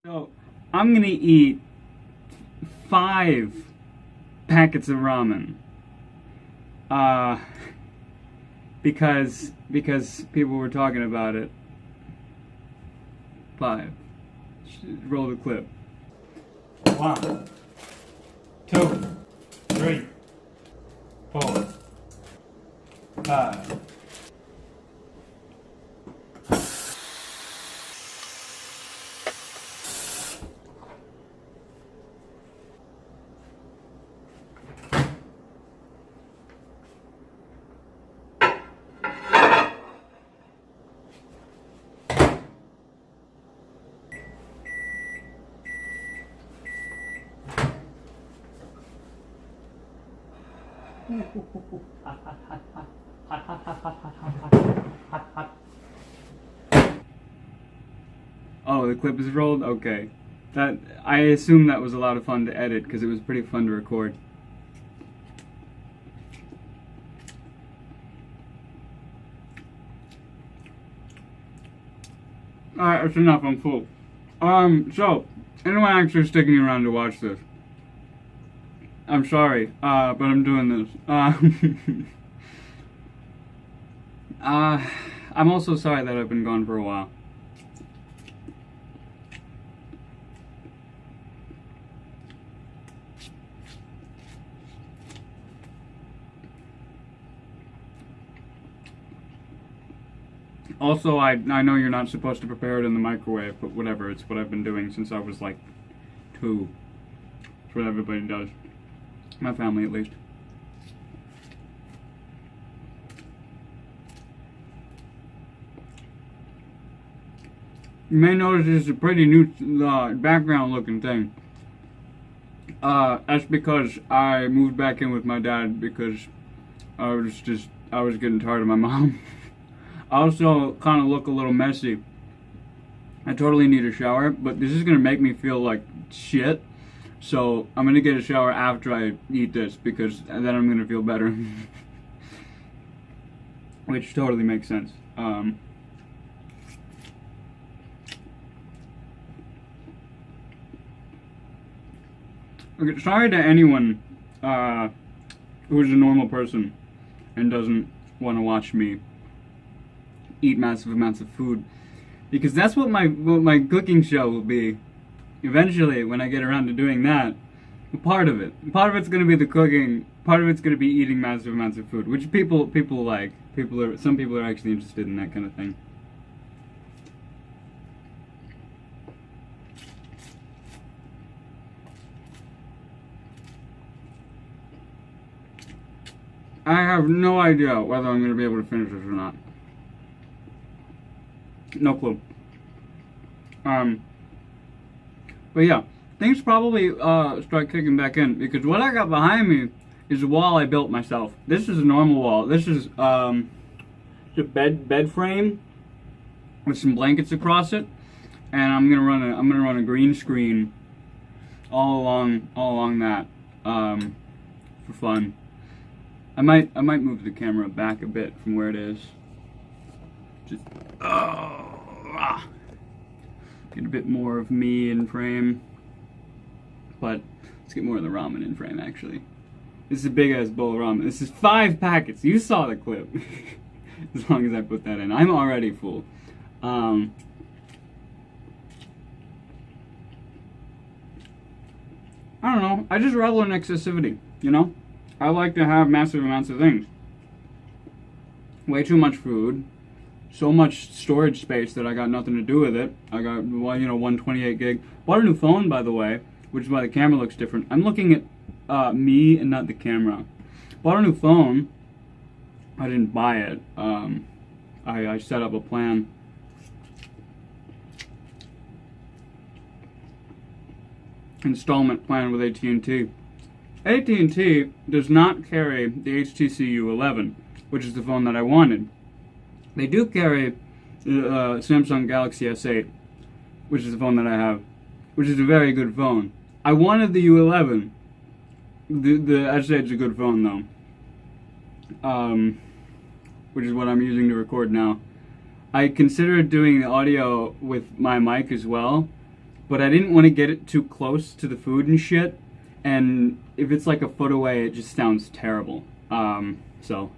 So I'm gonna eat 5 packets of ramen. Uh, because people were talking about it. 5. Roll the clip. 1, 2, 3, 4, 5. Oh, the clip is rolled? Okay. I assume that was a lot of fun to edit because it was pretty fun to record. Alright, that's enough, I'm full. So, anyone actually sticking around to watch this? I'm sorry, but I'm doing this. I'm also sorry that I've been gone for a while. Also, I know you're not supposed to prepare it in the microwave, but whatever, it's what I've been doing since I was like 2. It's what everybody does. My family, at least. You may notice this is a pretty new background looking thing. That's because I moved back in with my dad because I was getting tired of my mom. I also kind of look a little messy. I totally need a shower, but this is gonna make me feel like shit. So I'm gonna get a shower after I eat this because then I'm gonna feel better. Which totally makes sense. Okay, sorry to anyone who's a normal person and doesn't want to watch me eat massive amounts of food, because that's what my cooking show will be. Eventually, when I get around to doing that, part of it's going to be the cooking. Part of it's going to be eating massive amounts of food, which people like. Some people are actually interested in that kind of thing. I have no idea whether I'm going to be able to finish this or not. No clue. But yeah, things probably start kicking back in because what I got behind me is a wall I built myself. This is a normal wall. This is a bed frame with some blankets across it, and I'm gonna run a green screen all along that for fun. I might move the camera back a bit from where it is. Just get a bit more of me in frame, but let's get more of the ramen in frame. Actually, this is a big ass bowl of ramen. This is 5 packets. You saw the clip. As long as I put that in, I'm already full. I don't know. I just revel in excessivity. You know, I like to have massive amounts of things. Way too much food. So much storage space that I got nothing to do with it. I got 128 gig. Bought a new phone, by the way, which is why the camera looks different. I'm looking at me and not the camera. Bought a new phone. I didn't buy it. I set up a plan. Installment plan with AT&T. AT&T does not carry the HTC U11, which is the phone that I wanted. They do carry the Samsung Galaxy S8, which is the phone that I have, which is a very good phone. I wanted the U11. The S8 is a good phone though, which is what I'm using to record now. I considered doing the audio with my mic as well, but I didn't want to get it too close to the food and shit. And if it's like a foot away, it just sounds terrible. So.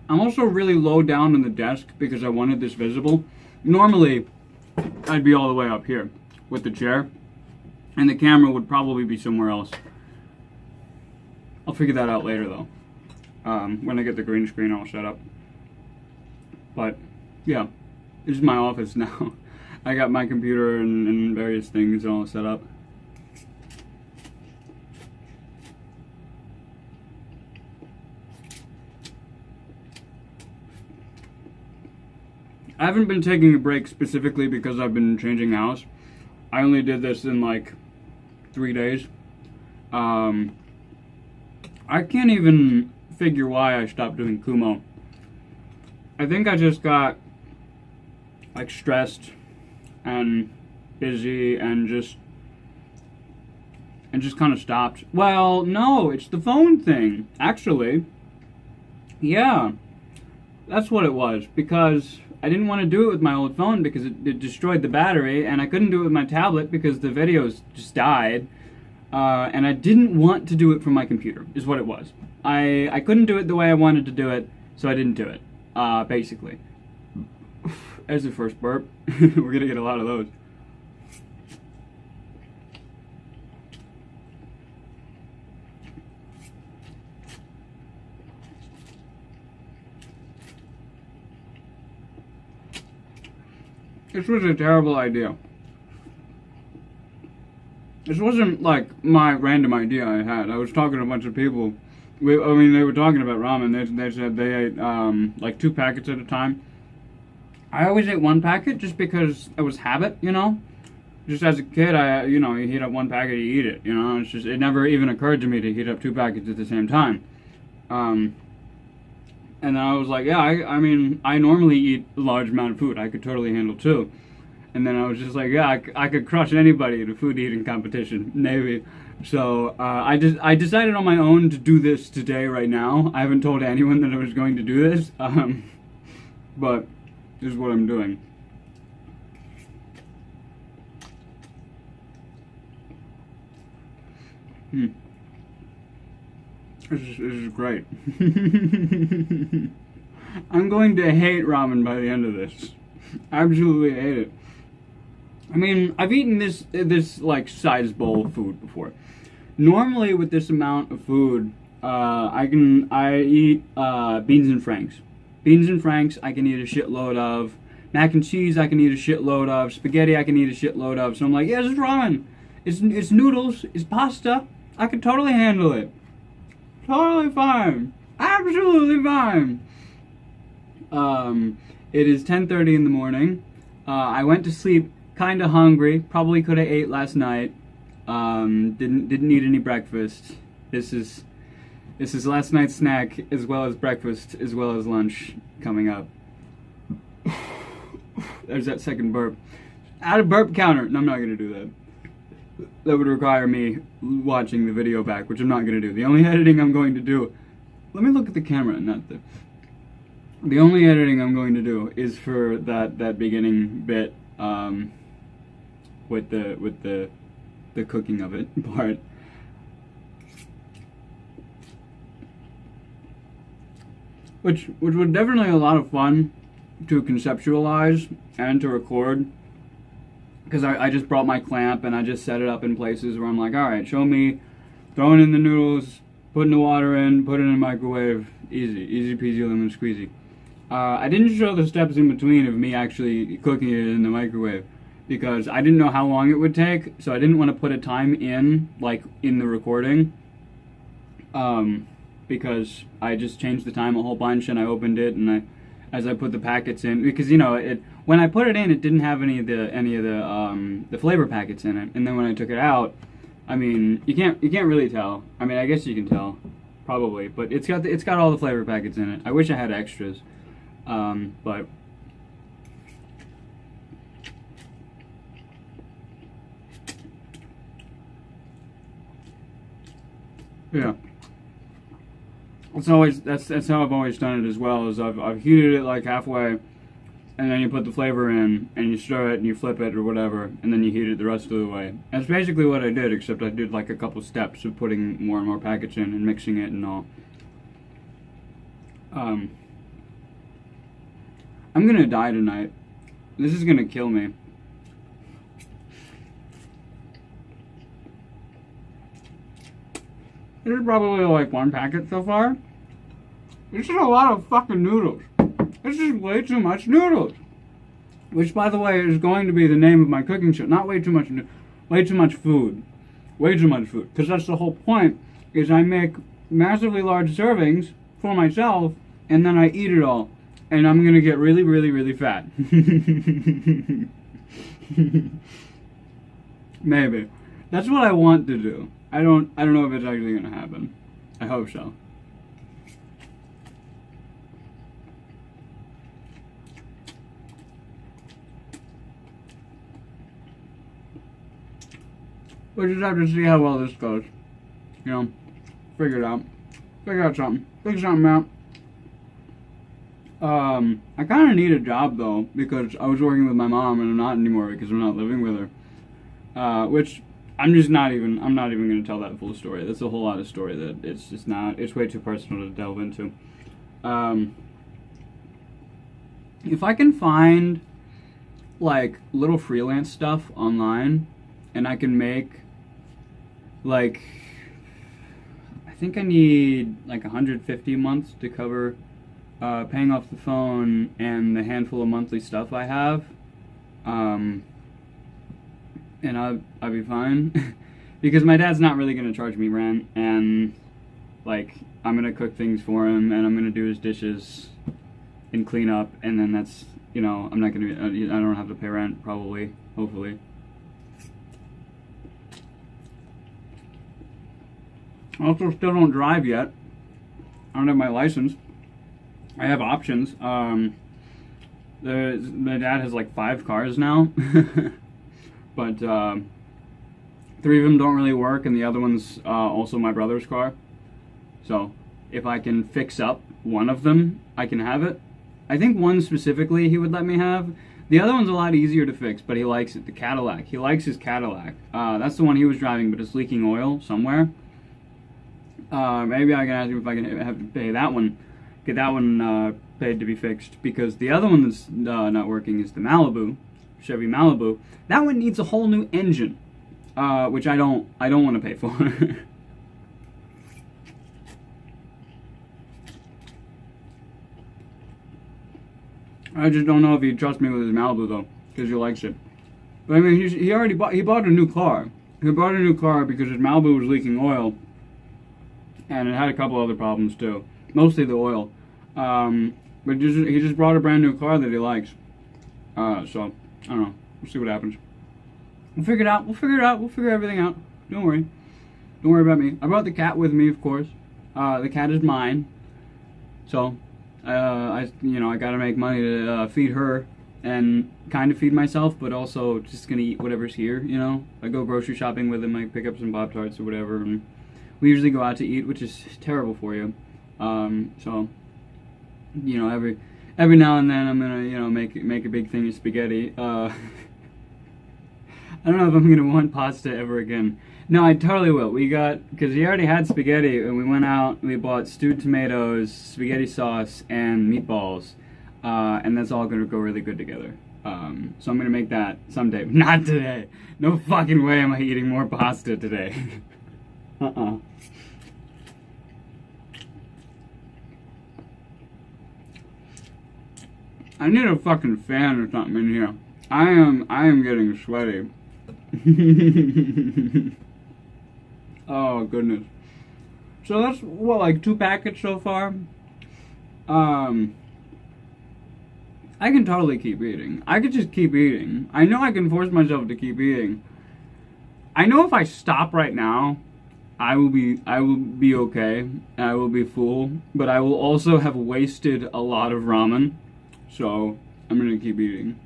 I'm also really low down on the desk because I wanted this visible. Normally, I'd be all the way up here with the chair, and the camera would probably be somewhere else. I'll figure that out later though. When I get the green screen all set up. But yeah, this is my office now. I got my computer and various things all set up. I haven't been taking a break specifically because I've been changing house. I only did this in like 3 days. I can't even figure why I stopped doing Kumo. I think I just got like stressed and busy and just kind of stopped. Well, no, it's the phone thing, actually. Yeah, that's what it was, because I didn't want to do it with my old phone because it destroyed the battery, and I couldn't do it with my tablet because the videos just died, and I didn't want to do it from my computer, is what it was. I couldn't do it the way I wanted to do it, so I didn't do it, basically. There's the first burp. We're gonna get a lot of those. This was a terrible idea. This wasn't like my random idea I had. I was talking to a bunch of people. They were talking about ramen. They said they ate like 2 packets at a time. I always ate 1 packet just because it was habit, you know? Just as a kid, you heat up 1 packet, you eat it, you know? It's just, it never even occurred to me to heat up 2 packets at the same time. And I was like, yeah, I normally eat a large amount of food. I could totally handle 2. And then I was just like, yeah, I could crush anybody in a food eating competition, maybe. So I decided on my own to do this today, right now. I haven't told anyone that I was going to do this, but this is what I'm doing. This is great. I'm going to hate ramen by the end of this. Absolutely hate it. I mean, I've eaten this like size bowl of food before. Normally with this amount of food, I eat beans and franks. Beans and franks I can eat a shitload of. Mac and cheese I can eat a shitload of. Spaghetti I can eat a shitload of. So I'm like, yeah, this is ramen. It's noodles. It's pasta. I could totally handle it. Totally fine. Absolutely fine. It is 10:30 in the morning. I went to sleep kinda hungry. Probably could have ate last night. Didn't eat any breakfast. This is last night's snack as well as breakfast as well as lunch coming up. There's that second burp. Add a burp counter. No, I'm not gonna do that. That would require me watching the video back, which I'm not going to do. The only editing I'm going to do... Let me look at the camera, not the... The only editing I'm going to do is for that beginning bit, with the cooking of it part. Which was definitely a lot of fun to conceptualize and to record. Because I just brought my clamp and I just set it up in places where I'm like, alright, show me throwing in the noodles, putting the water in, put it in the microwave, easy peasy lemon squeezy. I didn't show the steps in between of me actually cooking it in the microwave because I didn't know how long it would take, so I didn't want to put a time in, like, in the recording. Because I just changed the time a whole bunch and I opened it and as I put the packets in, because when I put it in, it didn't have any of the flavor packets in it, and then when I took it out, I mean, you can't really tell. I mean, I guess you can tell, probably, but it's got all the flavor packets in it. I wish I had extras, but yeah. It's always that's how I've always done it as well. Is I've heated it like halfway, and then you put the flavor in, and you stir it, and you flip it or whatever, and then you heat it the rest of the way. That's basically what I did, except I did like a couple steps of putting more and more packets in and mixing it and all. I'm gonna die tonight. This is gonna kill me. This is probably like one packet so far. This is a lot of fucking noodles. This is way too much noodles. Which, by the way, is going to be the name of my cooking show. Not way too much, way too much food. Way too much food. Because that's the whole point, is I make massively large servings for myself, and then I eat it all. And I'm going to get really, really, really fat. Maybe. That's what I want to do. I don't know if it's actually going to happen. I hope so. We'll just have to see how well this goes. You know, figure it out. Figure out something. Figure something out. I kind of need a job though, because I was working with my mom and I'm not anymore because I'm not living with her. Which I'm not even going to tell that full story. That's a whole lot of story that it's just not, it's way too personal to delve into. If I can find like little freelance stuff online and I can make like, I think I need like 150 a month to cover paying off the phone and the handful of monthly stuff I have, and I'll be fine. Because my dad's not really going to charge me rent, and like I'm going to cook things for him, and I'm going to do his dishes and clean up, and then that's, you know, I'm not going to I don't have to pay rent, probably, hopefully. I also still don't drive yet. I don't have my license. I have options. My dad has like 5 cars now, but 3 of them don't really work, and the other one's also my brother's car. So if I can fix up one of them, I can have it. I think one specifically he would let me have. The other one's a lot easier to fix, but he likes it. The Cadillac. He likes his Cadillac. That's the one he was driving, but it's leaking oil somewhere. Maybe I can ask him if I can have to pay that one. Get that one paid to be fixed, because the other one that's not working is the Malibu, Chevy Malibu. That one needs a whole new engine, which I don't want to pay for. I just don't know if he'd trust me with his Malibu though, because he likes it. But I mean, he bought a new car. He bought a new car because his Malibu was leaking oil, and it had a couple other problems too. Mostly the oil. But he just brought a brand new car that he likes. So, I don't know. We'll see what happens. We'll figure it out. We'll figure it out. We'll figure everything out. Don't worry. Don't worry about me. I brought the cat with me, of course. The cat is mine. So, I gotta make money to feed her and kind of feed myself, but also just gonna eat whatever's here, you know? I go grocery shopping with him. I pick up some Pop-Tarts or whatever, and we usually go out to eat, which is terrible for you. So, you know, every now and then I'm gonna, you know, make a big thing of spaghetti. I don't know if I'm gonna want pasta ever again. No, I totally will. Because he already had spaghetti, and we went out and we bought stewed tomatoes, spaghetti sauce, and meatballs, and that's all gonna go really good together. So I'm gonna make that someday, but not today. No fucking way am I eating more pasta today. I need a fucking fan or something in here. I am getting sweaty. Oh goodness. So that's what, like 2 packets so far. I can totally keep eating. I could just keep eating. I know I can force myself to keep eating. I know if I stop right now, I will be okay. I will be full, but I will also have wasted a lot of ramen. So, I'm gonna keep eating.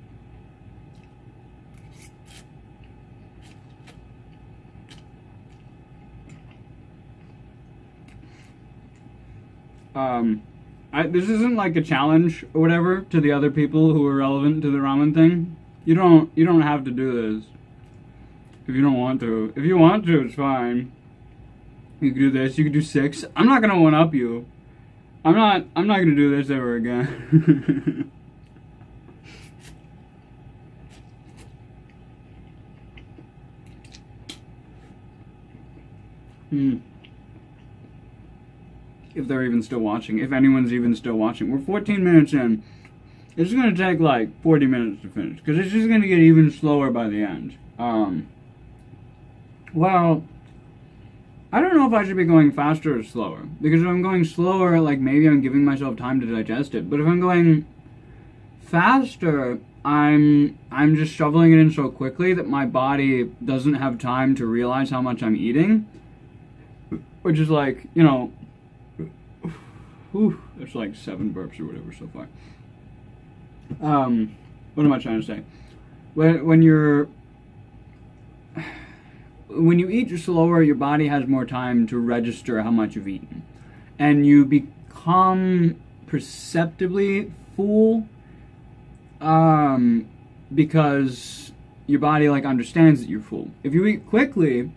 This isn't like a challenge or whatever to the other people who are relevant to the ramen thing. You don't have to do this if you don't want to. If you want to, it's fine. You can do this. You can do 6. I'm not gonna one up you. I'm not gonna do this ever again. If they're even still watching, if anyone's even still watching. We're 14 minutes in. It's going to take like 40 minutes to finish, because it's just going to get even slower by the end. Well, I don't know if I should be going faster or slower, because if I'm going slower, like maybe I'm giving myself time to digest it. But if I'm going faster, I'm just shoveling it in so quickly that my body doesn't have time to realize how much I'm eating. Which is like, you know, it's like 7 burps or whatever so far. What am I trying to say? When you eat slower, your body has more time to register how much you've eaten, and you become perceptibly full, because your body like understands that you're full. If you eat quickly,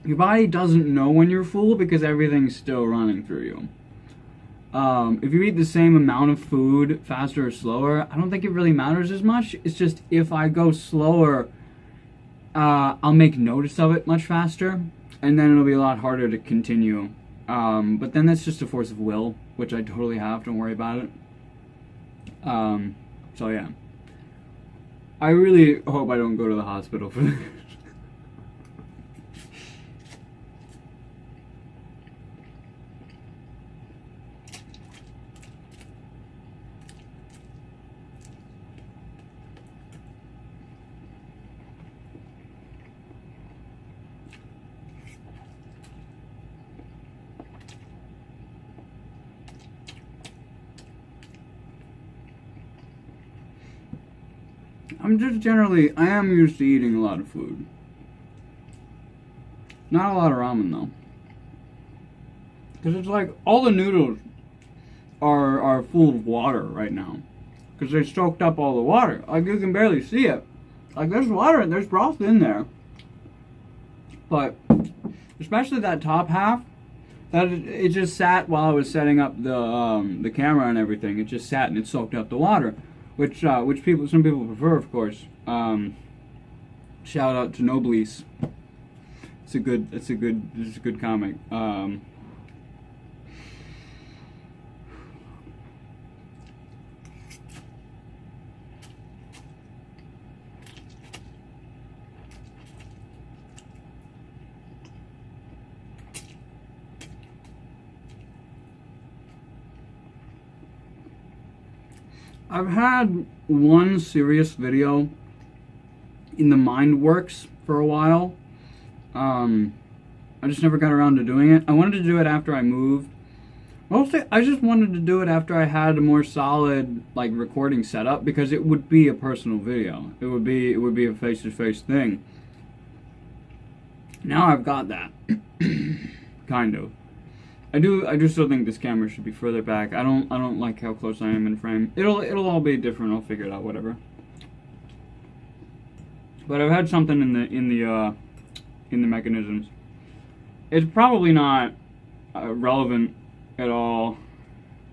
your body doesn't know when you're full because everything's still running through you. If you eat the same amount of food faster or slower, I don't think it really matters as much. It's just if I go slower, I'll make notice of it much faster, and then it'll be a lot harder to continue. But then that's just a force of will, which I totally have. Don't worry about it. So yeah. I really hope I don't go to the hospital for this. I am used to eating a lot of food. Not a lot of ramen though. Because it's like, all the noodles are full of water right now. Because they soaked up all the water. Like, you can barely see it. Like, there's water, there's broth in there. But, especially that top half, it just sat while I was setting up the camera and everything. It just sat and it soaked up the water. Which some people prefer, of course. Shout out to Nobles. It's a good comic. I've had one serious video in the mind works for a while. I just never got around to doing it. I wanted to do it after I moved. Mostly, I just wanted to do it after I had a more solid like recording setup, because it would be a personal video. It would be a face-to-face thing. Now I've got that, kind of. I do still think this camera should be further back. I don't like how close I am in frame. It'll all be different. I'll figure it out. Whatever. But I've had something in the mechanisms. It's probably not relevant at all,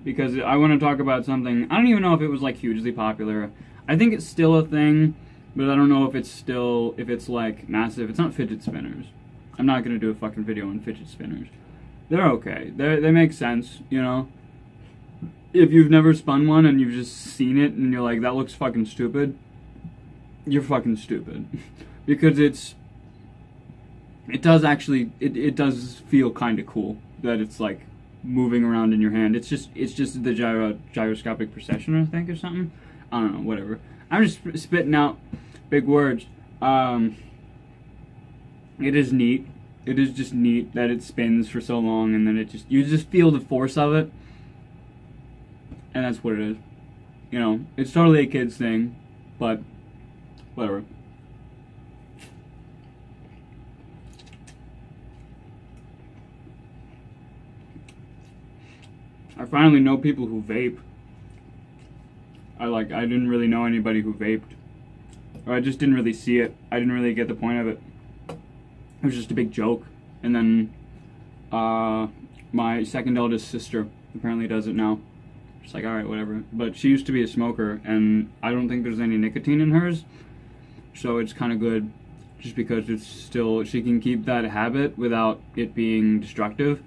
because I want to talk about something. I don't even know if it was like hugely popular. I think it's still a thing, but I don't know if it's like massive. It's not fidget spinners. I'm not gonna do a fucking video on fidget spinners. They're okay. They make sense, you know. If you've never spun one and you've just seen it and you're like, that looks fucking stupid, you're fucking stupid. Because it does feel kind of cool that it's like moving around in your hand. It's just the gyroscopic precession, I think, or something. I don't know, whatever. I'm just spitting out big words. It is neat. It is just neat that it spins for so long, and then you just feel the force of it. And that's what it is. You know, it's totally a kid's thing, but whatever. I finally know people who vape. I didn't really know anybody who vaped. Or I just didn't really see it. I didn't really get the point of it. It was just a big joke. And then my second eldest sister apparently does it now. Just like, alright, whatever. But she used to be a smoker, and I don't think there's any nicotine in hers. So it's kind of good, just because it's still, she can keep that habit without it being destructive.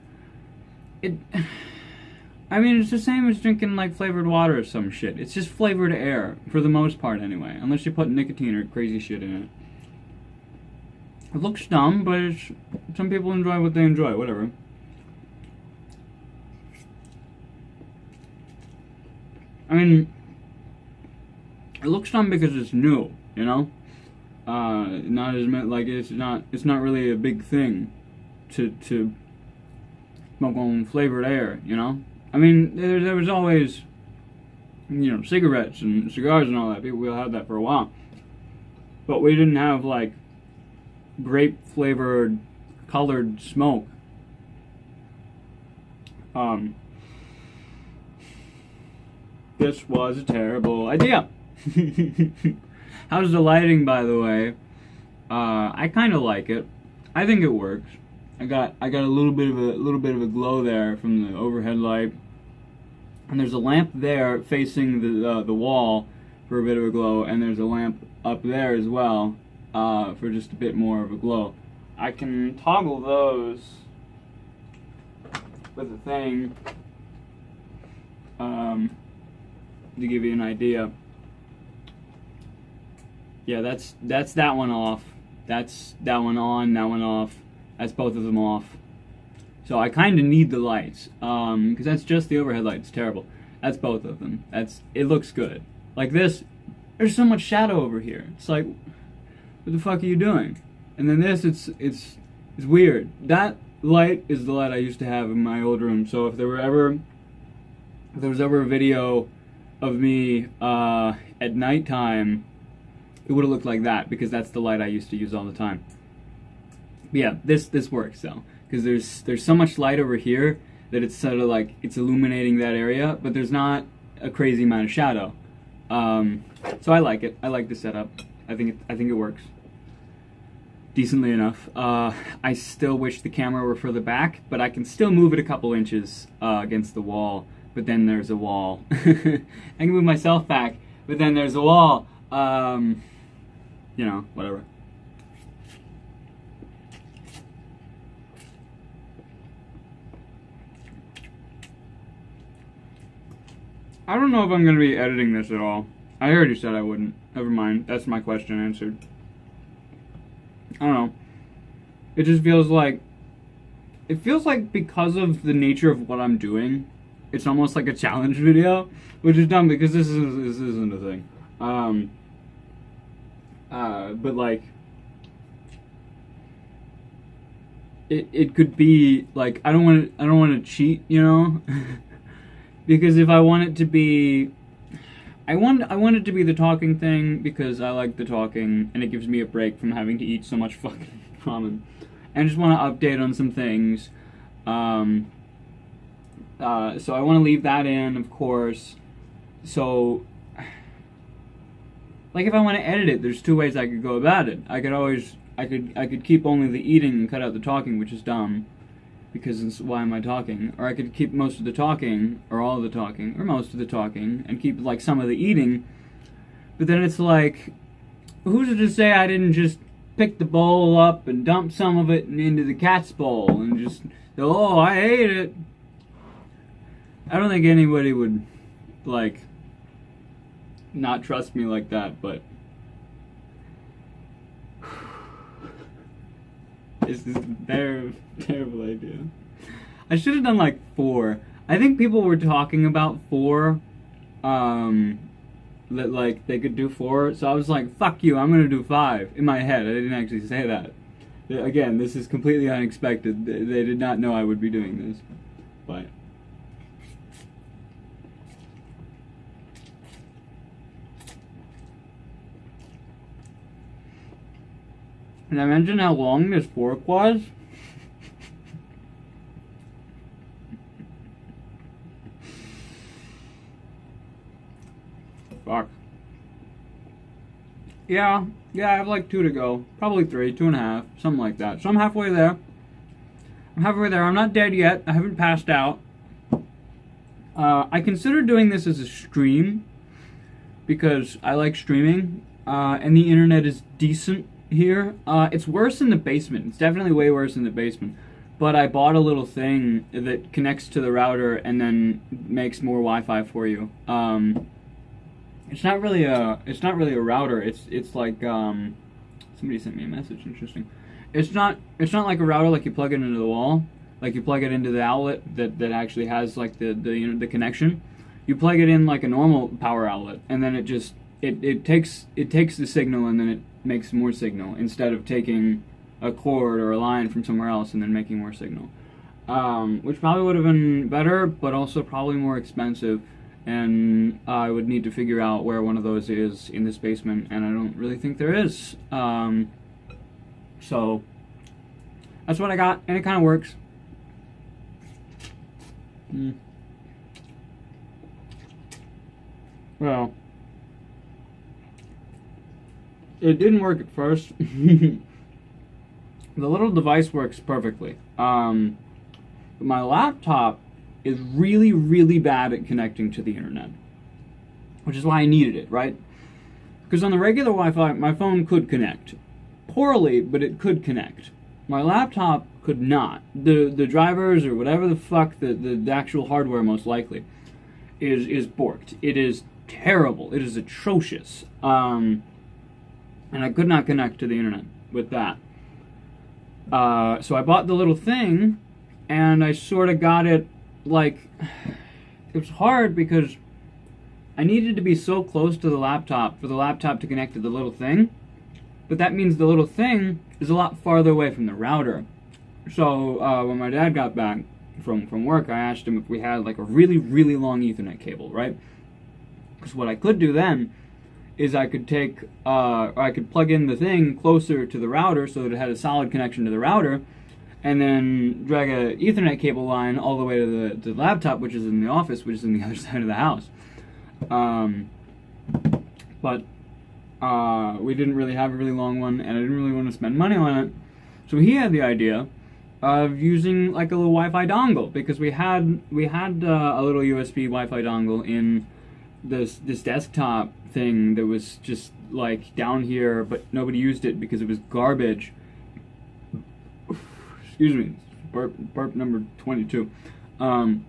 I mean, it's the same as drinking like flavored water or some shit. It's just flavored air, for the most part anyway. Unless you put nicotine or crazy shit in it. It looks dumb, but some people enjoy what they enjoy, whatever. I mean, it looks dumb because it's new, you know? Not as like it's not really a big thing to smoke on flavored air, you know? I mean, there was always, you know, cigarettes and cigars and all that. People had that for a while. But we didn't have like grape flavored colored smoke. This was a terrible idea. How's the lighting, by the way? I kind of like it. I think it works. I got a little bit of a glow there from the overhead light, and there's a lamp there facing the wall for a bit of a glow, and there's a lamp up there as well for just a bit more of a glow. I can toggle those with a thing to give you an idea. Yeah, that's that one off. That's that one on, that one off. That's both of them off. So I kind of need the lights, because that's just the overhead light. It's terrible. That's both of them. It looks good. Like this, there's so much shadow over here. It's like, what the fuck are you doing? And then this, it's weird. That light is the light I used to have in my old room. So if there was ever a video of me at nighttime, it would have looked like that, because that's the light I used to use all the time. But yeah, this works though, because there's so much light over here that it's sort of like it's illuminating that area, but there's not a crazy amount of shadow. So I like it. I like the setup. I think it works decently enough. I still wish the camera were further back, but I can still move it a couple inches against the wall. But then there's a wall. I can move myself back, but then there's a wall. You know, whatever. I don't know if I'm going to be editing this at all. I already said I wouldn't. Never mind. That's my question answered. I don't know. It just feels like... It feels like because of the nature of what I'm doing, it's almost like a challenge video, which is dumb because this isn't a thing. But like... It could be like I don't want to cheat, you know? Because if I want it to be, I want it to be the talking thing because I like the talking and it gives me a break from having to eat so much fucking ramen. And I just want to update on some things. So I want to leave that in, of course. So, like if I want to edit it, there's two ways I could go about it. I could keep only the eating and cut out the talking, which is dumb. Because it's, why am I talking? Or I could keep most of the talking, or all of the talking, or most of the talking, and keep like some of the eating. But then it's like, who's to say I didn't just pick the bowl up and dump some of it into the cat's bowl and just, oh, I ate it. I don't think anybody would like not trust me like that, but this is a terrible idea. I should have done like 4. I think people were talking about 4, that like they could do 4, so I was like, fuck you, I'm gonna do 5 in my head. I didn't actually say that. Again, this is completely unexpected. They did not know I would be doing this, but did I mention how long this fork was? Fuck. Yeah, I have like 2 to go. Probably 3, 2.5, something like that. So I'm halfway there. I'm not dead yet. I haven't passed out. I consider doing this as a stream because I like streaming, and the internet is decent here. It's worse in the basement. It's definitely way worse in the basement. But I bought a little thing that connects to the router and then makes more Wi-Fi for you. It's not really a router. It's like somebody sent me a message. Interesting. It's not like a router like you plug it into the wall, like you plug it into the outlet that actually has like the connection. You plug it in like a normal power outlet, and then it takes the signal and then it makes more signal instead of taking a cord or a line from somewhere else and then making more signal. Which probably would have been better, but also probably more expensive. And I would need to figure out where one of those is in this basement, and I don't really think there is. So that's what I got, and it kind of works. Well, it didn't work at first. The little device works perfectly. But my laptop is really, really bad at connecting to the internet, which is why I needed it, right? Because on the regular Wi-Fi, my phone could connect. Poorly, but it could connect. My laptop could not. The drivers, or whatever the fuck, the actual hardware most likely, is borked. It is terrible. It is atrocious. And I could not connect to the internet with that. So I bought the little thing, and I sort of got it, like, it was hard because I needed to be so close to the laptop for the laptop to connect to the little thing, but that means the little thing is a lot farther away from the router. So when my dad got back from work, I asked him if we had like a really, really long Ethernet cable, right? Because what I could do then is I could I could plug in the thing closer to the router so that it had a solid connection to the router, and then drag a Ethernet cable line all the way to the laptop, which is in the office, which is on the other side of the house. But we didn't really have a really long one, and I didn't really want to spend money on it. So he had the idea of using like a little Wi-Fi dongle, because we had a little USB Wi-Fi dongle in this desktop thing that was just like down here, but nobody used it because it was garbage. Excuse me, burp number 22. And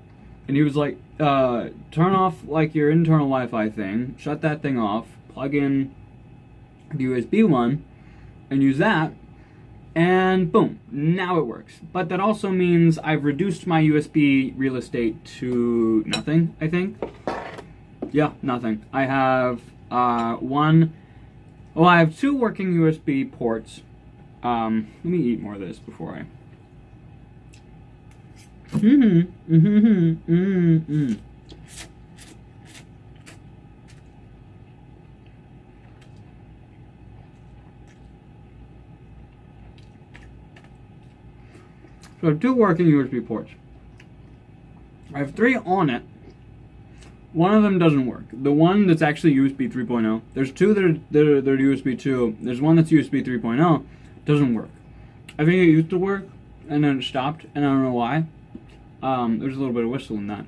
he was like, turn off like your internal Wi-Fi thing, shut that thing off, plug in the USB one, and use that, and boom, now it works. But that also means I've reduced my USB real estate to nothing, I think. Yeah, nothing. I have I have 2 working USB ports. Let me eat more of this before I... So I have 2 working USB ports. I have 3 on it. One of them doesn't work. The one that's actually USB 3.0. There's 2 that are USB 2. There's one that's USB 3.0. Doesn't work. I think it used to work, and then it stopped, and I don't know why. There's a little bit of whistle in that.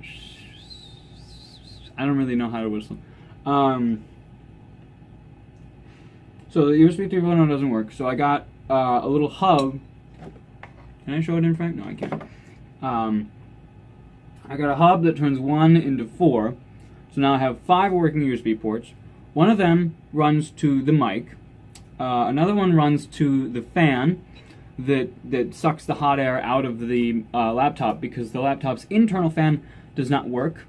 I don't really know how to whistle. So the USB 3.0 doesn't work. So I got a little hub. Can I show it in front? No, I can't. I got a hub that turns 1 into 4. So now I have 5 working USB ports. One of them runs to the mic. Another one runs to the fan that sucks the hot air out of the laptop, because the laptop's internal fan does not work.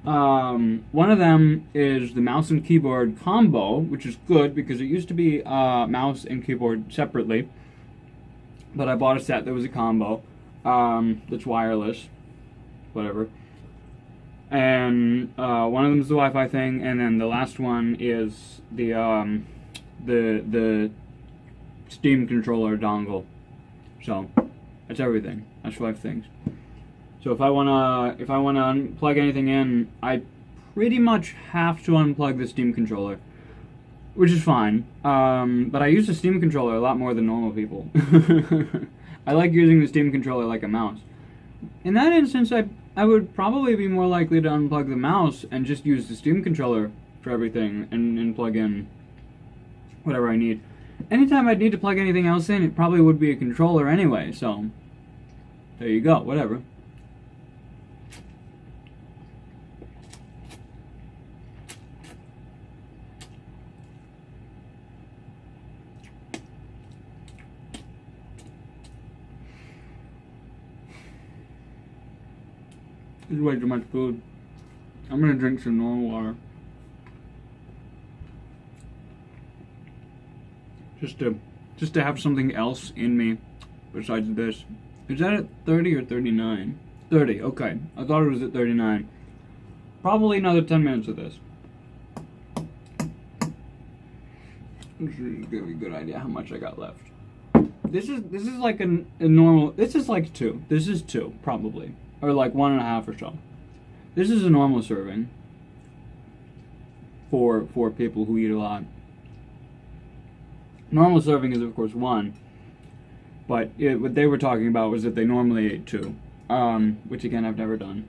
One of them is the mouse and keyboard combo, which is good because it used to be mouse and keyboard separately. But I bought a set that was a combo that's wireless, whatever. And one of them is the Wi-Fi thing, and then the last one is the Steam controller dongle. So that's everything. That's 5 things. So if I wanna unplug anything in, I pretty much have to unplug the Steam controller, which is fine. But I use the Steam controller a lot more than normal people. I like using the Steam controller like a mouse. In that instance, I would probably be more likely to unplug the mouse and just use the Steam controller for everything and plug in whatever I need. Anytime I'd need to plug anything else in, it probably would be a controller anyway, so there you go, whatever. This is way too much food. I'm gonna drink some normal water. Just to have something else in me besides this. Is that at 30 or 39? 30, okay. I thought it was at 39. Probably another 10 minutes of this. This is give me a good idea how much I got left. This is like a normal. This is like 2. This is 2 probably, or like 1.5 or so. This is a normal serving for people who eat a lot. Normal serving is of course 1, but what they were talking about was that they normally ate 2, which again I've never done.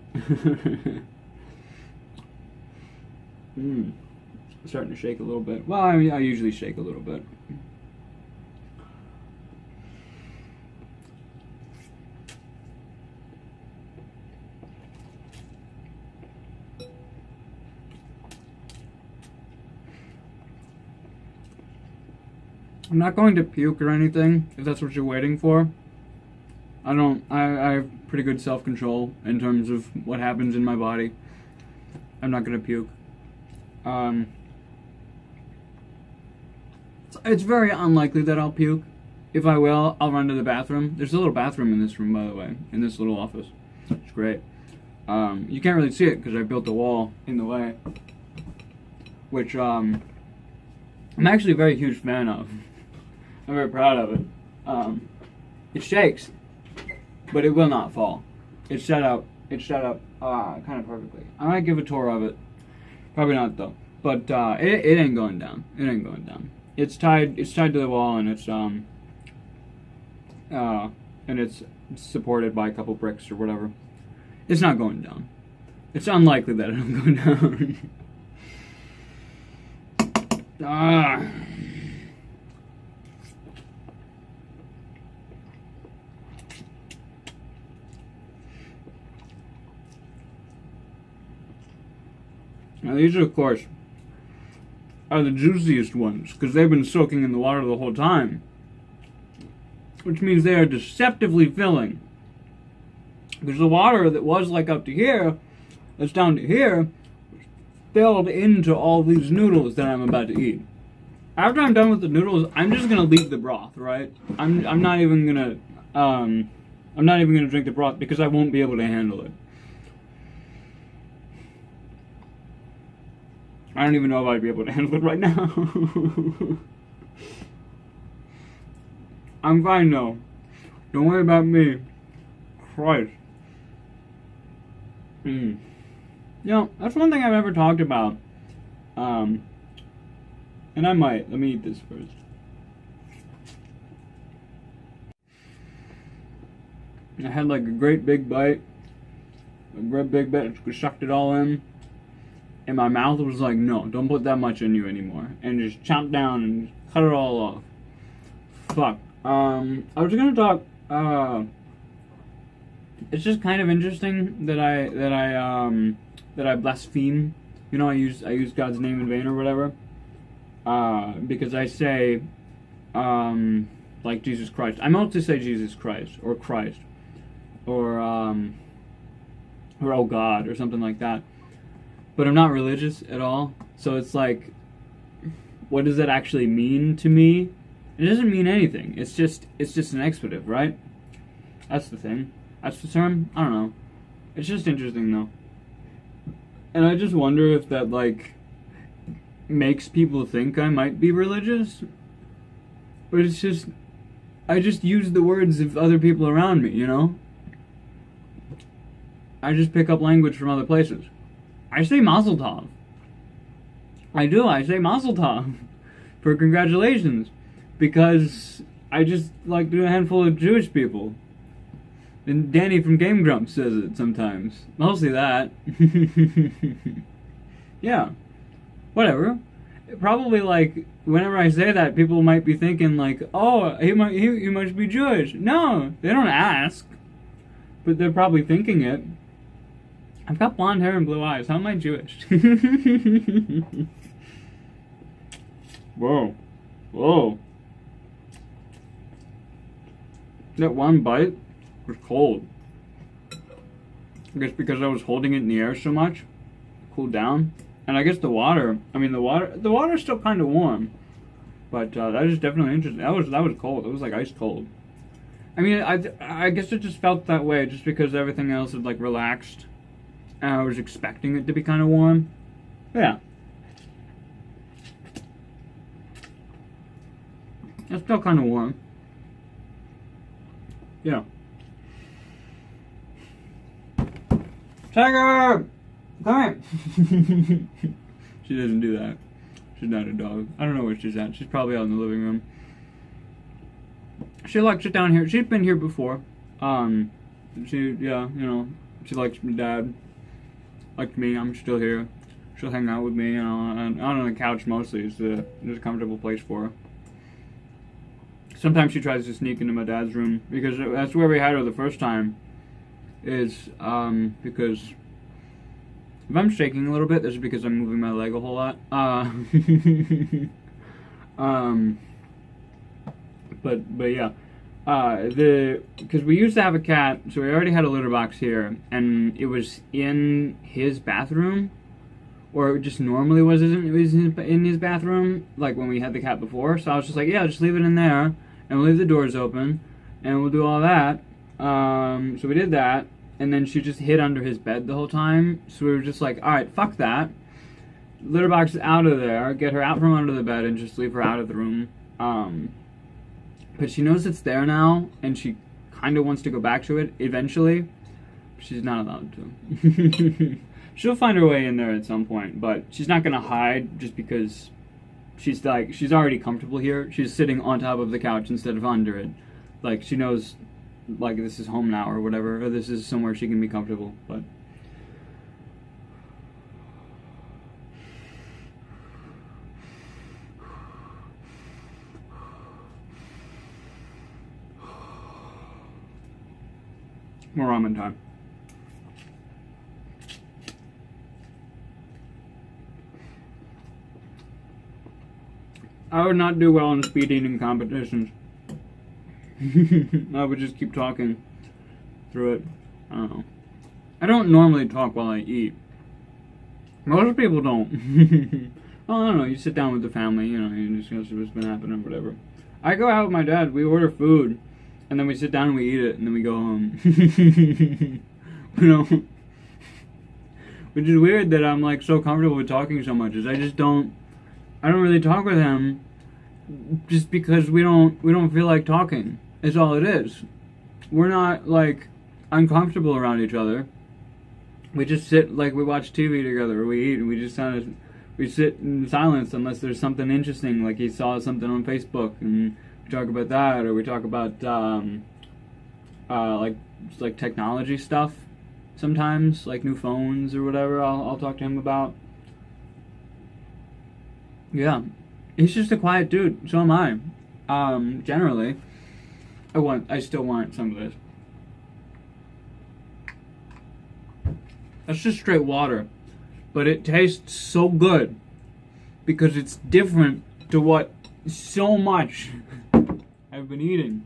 Starting to shake a little bit. Well, I mean, I usually shake a little bit. I'm not going to puke or anything, if that's what you're waiting for. I have pretty good self-control in terms of what happens in my body. I'm not going to puke. It's very unlikely that I'll puke. If I will, I'll run to the bathroom. There's a little bathroom in this room, by the way, in this little office. It's great. You can't really see it because I built a wall in the way, which I'm actually a very huge fan of. I'm very proud of it. It shakes, but it will not fall. It's set up kind of perfectly. I might give a tour of it. Probably not though. But it ain't going down. It ain't going down. It's tied to the wall, and it's supported by a couple bricks or whatever. It's not going down. It's unlikely that it'll go down. Now these, of course, are the juiciest ones, because they've been soaking in the water the whole time. Which means they are deceptively filling. Because the water that was like up to here, that's down to here, filled into all these noodles that I'm about to eat. After I'm done with the noodles, I'm just gonna leave the broth, right? I'm not even gonna drink the broth because I won't be able to handle it. I don't even know if I'd be able to handle it right now. I'm fine though. Don't worry about me. Christ. You know, that's one thing I've never talked about. And I might. Let me eat this first. I had like a great big bite. A great big bite. I sucked it all in. And my mouth was like, no, don't put that much in you anymore. And just chomp down and cut it all off. Fuck. I was gonna talk, it's just kind of interesting that I blaspheme. You know, I use God's name in vain or whatever. Because I say, like Jesus Christ. I mostly say Jesus Christ, or oh God, or something like that. But I'm not religious at all, so it's like, what does that actually mean to me? It doesn't mean anything. It's just an expletive, right? That's the thing. That's the term? I don't know. It's just interesting though. And I just wonder if that like makes people think I might be religious. But it's just, I just use the words of other people around me, you know? I just pick up language from other places. I say Mazel Tov. I do. I say Mazel Tov for congratulations because I just like do a handful of Jewish people. And Danny from Game Grumps says it sometimes. Mostly that. Yeah. Whatever. Probably like whenever I say that, people might be thinking like, "Oh, he must be Jewish." No, they don't ask, but they're probably thinking it. I've got blonde hair and blue eyes. How am I Jewish? Whoa, whoa! That one bite was cold. I guess because I was holding it in the air so much, cooled down. And I guess the water. I mean, the water's still kind of warm, but that is definitely interesting. That was cold. It was like ice cold. I mean, I guess it just felt that way just because everything else had like relaxed, and I was expecting it to be kind of warm. Yeah, it's still kind of warm. Yeah. Tiger! Come here! She doesn't do that. She's not a dog. I don't know where she's at. She's probably out in the living room. She likes it down here. She's been here before. She likes my dad. Likes me. I'm still here. She'll hang out with me, and out on the couch mostly. It's a comfortable place for her. Sometimes she tries to sneak into my dad's room because that's where we had her the first time. Because if I'm shaking a little bit, that's because I'm moving my leg a whole lot. But yeah, because we used to have a cat, so we already had a litter box here, and it was in his bathroom, or it just normally was in his bathroom, like when we had the cat before. So I was just like, yeah, just leave it in there, and we'll leave the doors open, and we'll do all that. So we did that. And then she just hid under his bed the whole time. So we were just like, all right, fuck that. Litter box is out of there. Get her out from under the bed and just leave her out of the room. But she knows it's there now, and she kind of wants to go back to it eventually. She's not allowed to. She'll find her way in there at some point, but she's not gonna hide just because she's already comfortable here. She's sitting on top of the couch instead of under it. Like, she knows, like, this is home now or whatever, or this is somewhere she can be comfortable. But more ramen time. I would not do well in speed eating competitions. I would just keep talking through it. I don't know. I don't normally talk while I eat. Most people don't. Well, I don't know. You sit down with the family, you discuss what's been happening or whatever. I go out with my dad. We order food, and then we sit down and we eat it, and then we go home. Which is weird that I'm like so comfortable with talking so much. Is I don't really talk with him just because we don't feel like talking. It's all it is. We're not like uncomfortable around each other. We just sit, like, we watch TV together, or we eat, and we just we sit in silence unless there's something interesting, like he saw something on Facebook, and we talk about that, or we talk about like technology stuff. Sometimes, like new phones or whatever, I'll talk to him about. Yeah, he's just a quiet dude. So am I. Generally, I still want some of this. That's just straight water, but it tastes so good because it's different to what so much I've been eating.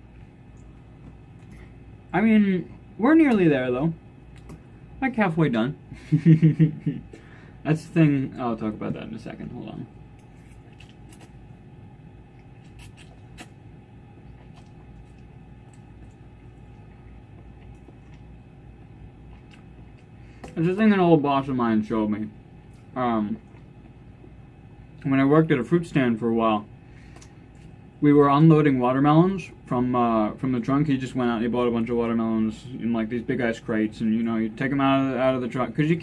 I mean, we're nearly there though. Like halfway done. That's the thing. I'll talk about that in a second. Hold on. There's a thing an old boss of mine showed me. When I worked at a fruit stand for a while, we were unloading watermelons from the trunk. He just went out and he bought a bunch of watermelons in like these big ice crates, and you take them out of the truck because he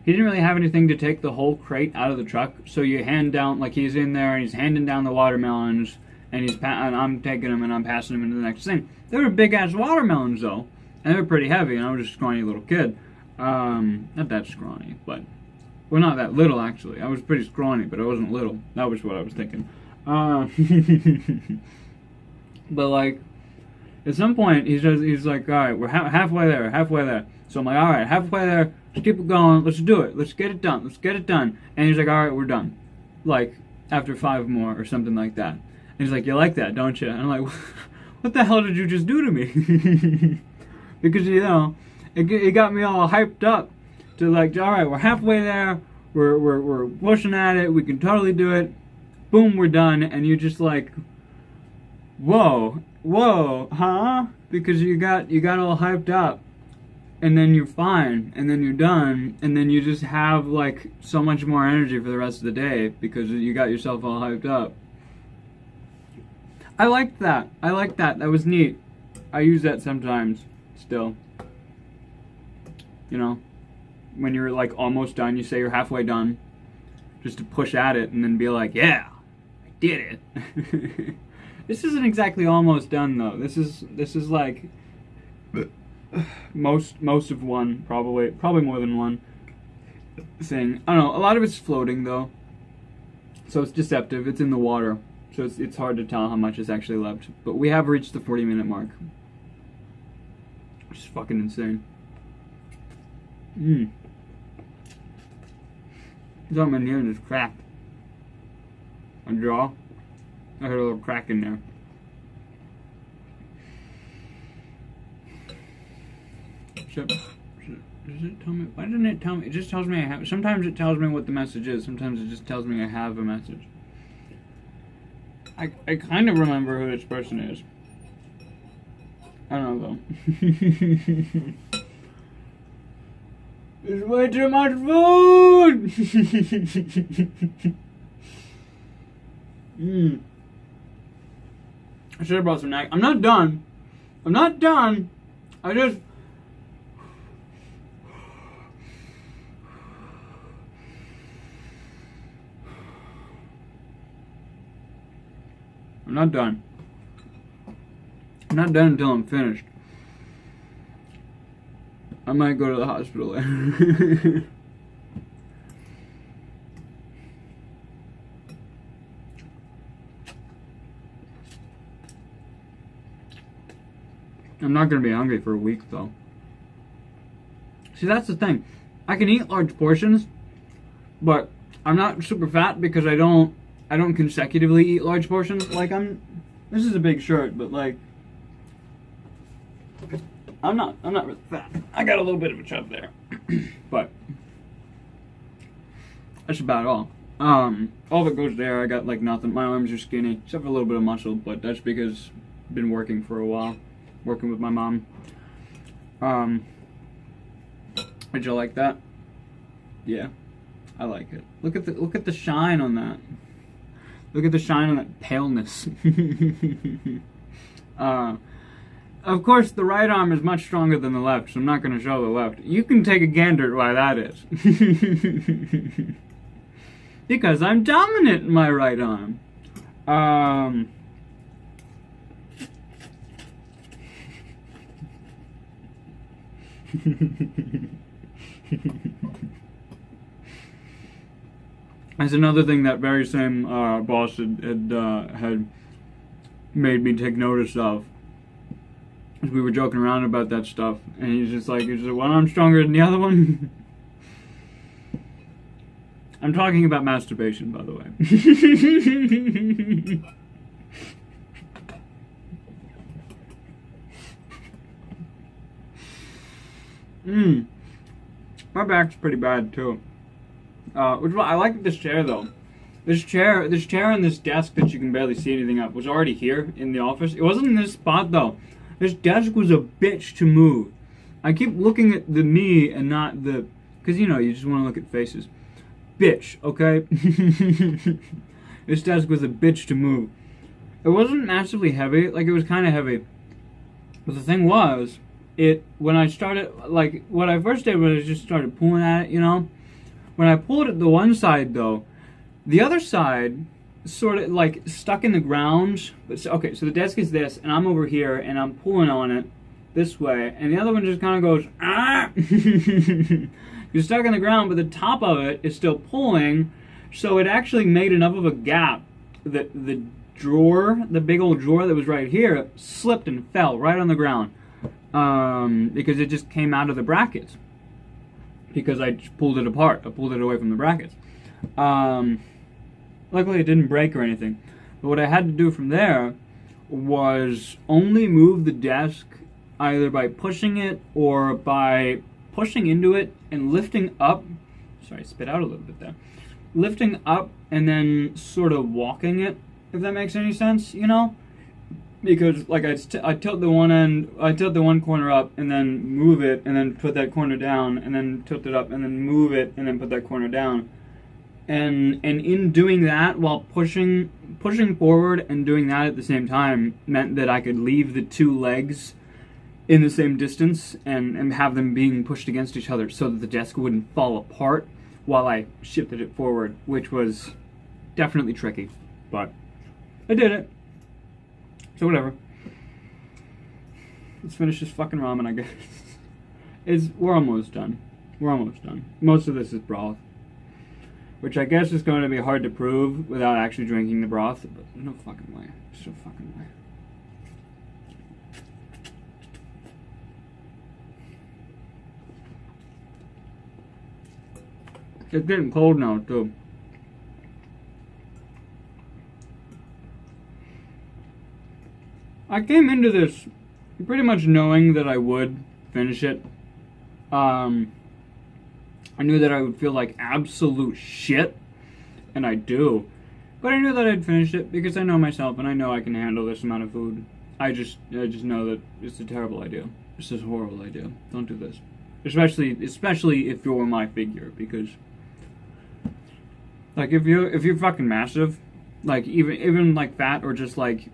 he didn't really have anything to take the whole crate out of the truck. So you hand down, like he's in there and he's handing down the watermelons, and and I'm taking them and I'm passing them into the next thing. They were big ass watermelons though, and they were pretty heavy, and I was just a scrawny little kid. Not that scrawny, but well, not that little actually. I was pretty scrawny, but I wasn't little. That was what I was thinking. But like, at some point he's like, all right, we're halfway there. So I'm like, all right, halfway there. Let's keep it going. Let's do it. Let's get it done. And he's like, all right, we're done. Like after 5 more or something like that. And he's like, you like that, don't you? And I'm like, what the hell did you just do to me? Because you know, it got me all hyped up to like, all right, we're halfway there. We're pushing at it. We can totally do it. Boom, we're done. And you're just like, whoa, huh? Because you got all hyped up, and then you're fine, and then you're done, and then you just have like so much more energy for the rest of the day because you got yourself all hyped up. I liked that. That was neat. I use that sometimes still. You know, when you're like almost done, you say you're halfway done, just to push at it and then be like, yeah, I did it. This isn't exactly almost done though. This is like most of one, probably more than one thing. I don't know. A lot of it's floating though, so it's deceptive. It's in the water, so it's hard to tell how much is actually left. But we have reached the 40-minute mark, which is fucking insane. Something in here just cracked. My jaw. I heard a little crack in there. Does it tell me? Why didn't it tell me? It just tells me I have. Sometimes it tells me what the message is. Sometimes it just tells me I have a message. I kind of remember who this person is. I don't know though. There's way too much food! I should have brought some I'm not done. I'm not done. I'm not done. I'm not done until I'm finished. I might go to the hospital later. I'm not going to be hungry for a week, though. See, that's the thing. I can eat large portions, but I'm not super fat because I don't consecutively eat large portions. Like, this is a big shirt, but like, I'm not really fat. I got a little bit of a chub there. But that's about all. All that goes there, I got like nothing. My arms are skinny, except for a little bit of muscle, but that's because I've been working for a while. Working with my mom. Did you like that? Yeah, I like it. Look at the shine on that. Look at the shine on that paleness. Of course, the right arm is much stronger than the left, so I'm not going to show the left. You can take a gander at why that is. Because I'm dominant in my right arm. That's another thing that very same boss had made me take notice of. We were joking around about that stuff, and he's just like, one arm stronger than the other one? I'm talking about masturbation, by the way. My back's pretty bad too. I like this chair though. This chair and this desk that you can barely see anything up was already here in the office. It wasn't in this spot though. This desk was a bitch to move. I keep looking at the me and not the, because you know, you just want to look at faces. Bitch, okay? This desk was a bitch to move. It wasn't massively heavy, like it was kind of heavy. But the thing was, when I started, like, what I first did was I just started pulling at it, you know? When I pulled it the one side though, the other side sort of like stuck in the ground. But okay, so the desk is this, and I'm over here, and I'm pulling on it this way, and the other one just kind of goes, ah! You're stuck in the ground, but the top of it is still pulling, so it actually made enough of a gap that the drawer, the big old drawer that was right here, slipped and fell right on the ground because it just came out of the brackets because I just pulled it apart. I pulled it away from the brackets. Luckily, it didn't break or anything. But what I had to do from there was only move the desk either by pushing it or by pushing into it and lifting up. Sorry, spit out a little bit there. Lifting up and then sort of walking it, if that makes any sense, you know? Because like I tilt the one end, I tilt the one corner up and then move it and then put that corner down and then tilt it up and then move it and then put that corner down. And in doing that while pushing forward and doing that at the same time meant that I could leave the two legs in the same distance and have them being pushed against each other so that the desk wouldn't fall apart while I shifted it forward, which was definitely tricky, but I did it. So whatever. Let's finish this fucking ramen, I guess. We're almost done. We're almost done. Most of this is broth, which I guess is going to be hard to prove without actually drinking the broth, but no fucking way. There's no fucking way. It's getting cold now, too. I came into this pretty much knowing that I would finish it. I knew that I would feel like absolute shit, and I do. But I knew that I'd finish it because I know myself and I know I can handle this amount of food. I just know that it's a terrible idea. It's just a horrible idea. Don't do this. Especially if you're my figure, because like if you're fucking massive, like even like fat or just like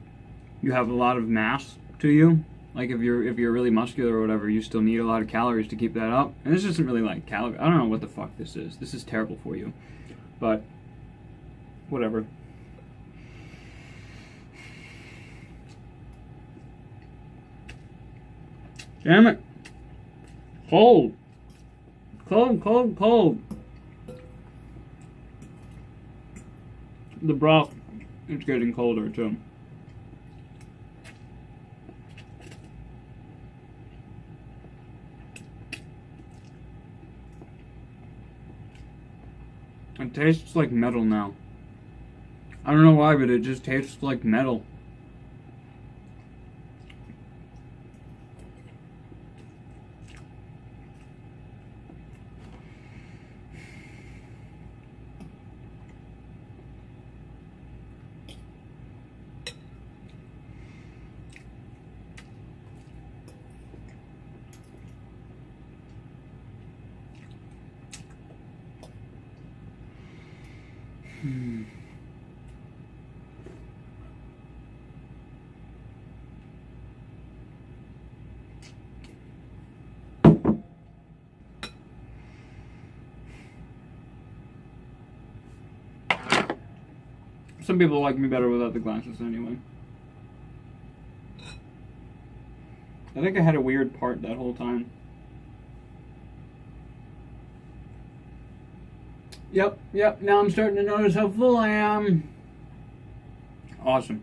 you have a lot of mass to you, like if you're really muscular or whatever, you still need a lot of calories to keep that up. And this isn't really like calorie. I don't know what the fuck this is. This is terrible for you, but whatever. Damn it! Cold. Cold, cold, cold. The broth is getting colder too. It tastes like metal now. I don't know why, but it just tastes like metal. Some people like me better without the glasses anyway. I think I had a weird part that whole time. Yep, now I'm starting to notice how full I am. Awesome.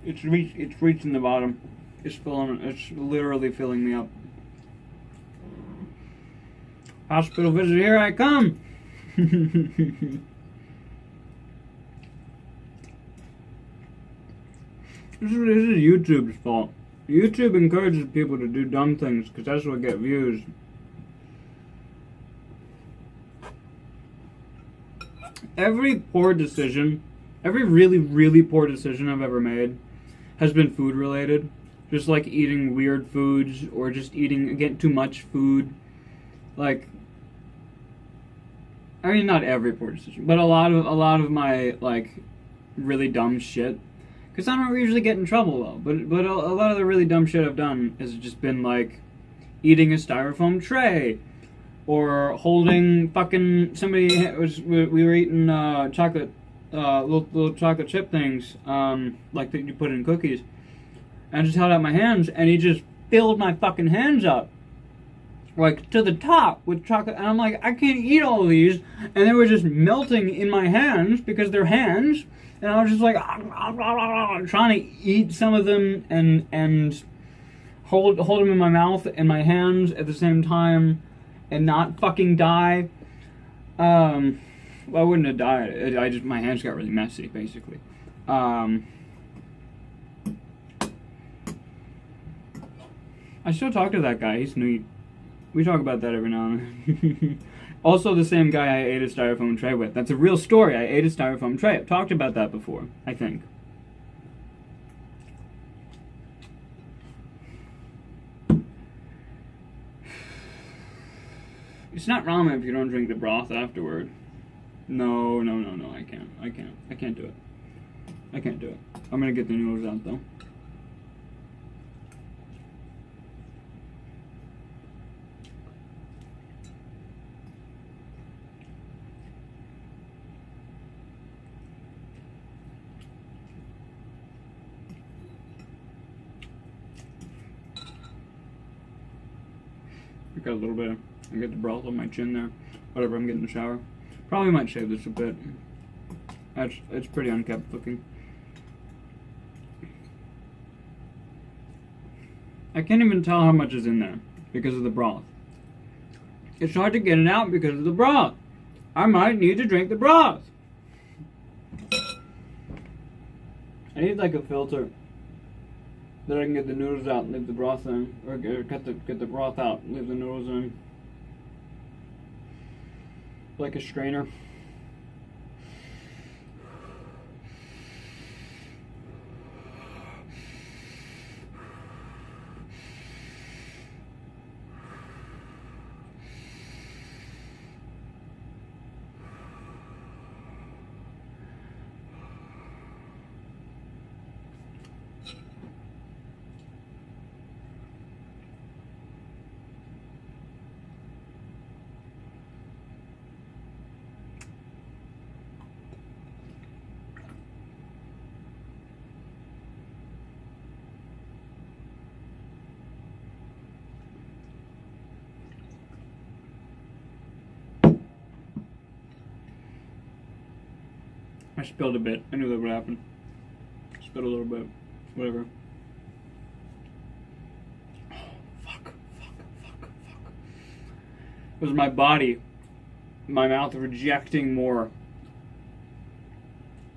It's reaching the bottom. It's literally filling me up. Hospital visit, here I come! This is YouTube's fault. YouTube encourages people to do dumb things because that's what gets views. Every poor decision, every really, really poor decision I've ever made has been food related. Just like eating weird foods or just getting too much food. Like, I mean, not every poor decision, but a lot of my like really dumb shit. Because I don't usually get in trouble though. But a lot of the really dumb shit I've done has just been like eating a styrofoam tray, or holding fucking somebody we were eating chocolate little chocolate chip things like that you put in cookies, and I just held out my hands and he just filled my fucking hands up like to the top with chocolate, and I'm like, I can't eat all of these, and they were just melting in my hands because they're hands, and I was just like trying to eat some of them and hold them in my mouth and my hands at the same time and not fucking die. Well, I wouldn't have died. I just, my hands got really messy, basically. I still talk to that guy. He's neat. We talk about that every now and then. Also, the same guy I ate a styrofoam tray with. That's a real story. I ate a styrofoam tray. I've talked about that before, I think. It's not ramen if you don't drink the broth afterward. No, I can't do it. I can't do it. I'm gonna get the noodles out though. I got a little bit. I get the broth on my chin there. Whatever, I'm getting in the shower. Probably might shave this a bit. It's pretty unkempt looking. I can't even tell how much is in there because of the broth. It's hard to get it out because of the broth. I might need to drink the broth. I need like a filter that I can get the noodles out and leave the broth in, or get the broth out and leave the noodles in. Like a strainer. I spilled a bit. I knew that would happen. Spilled a little bit. Whatever. Oh, fuck. It was my body, my mouth rejecting more,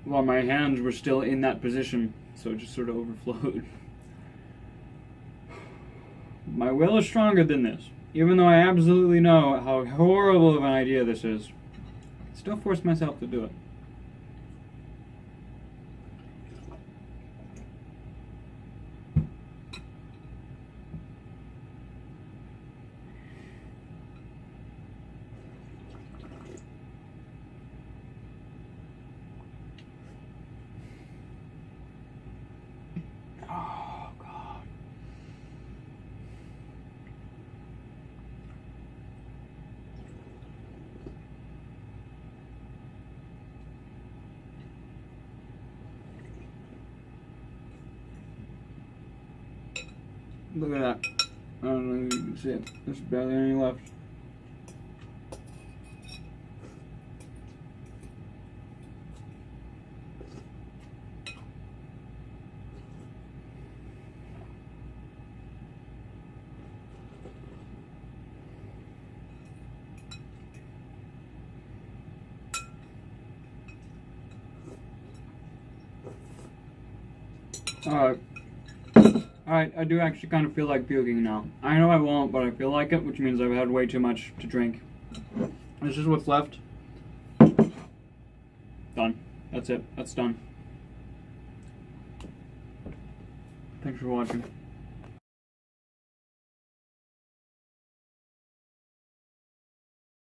while my hands were still in that position, so it just sort of overflowed. My will is stronger than this. Even though I absolutely know how horrible of an idea this is, I still forced myself to do it. Oh, God. Look at that. I don't know if you can see it. There's barely any left. Alright, I do actually kind of feel like puking now. I know I won't, but I feel like it, which means I've had way too much to drink. This is what's left. Done. That's it. That's done. Thanks for watching.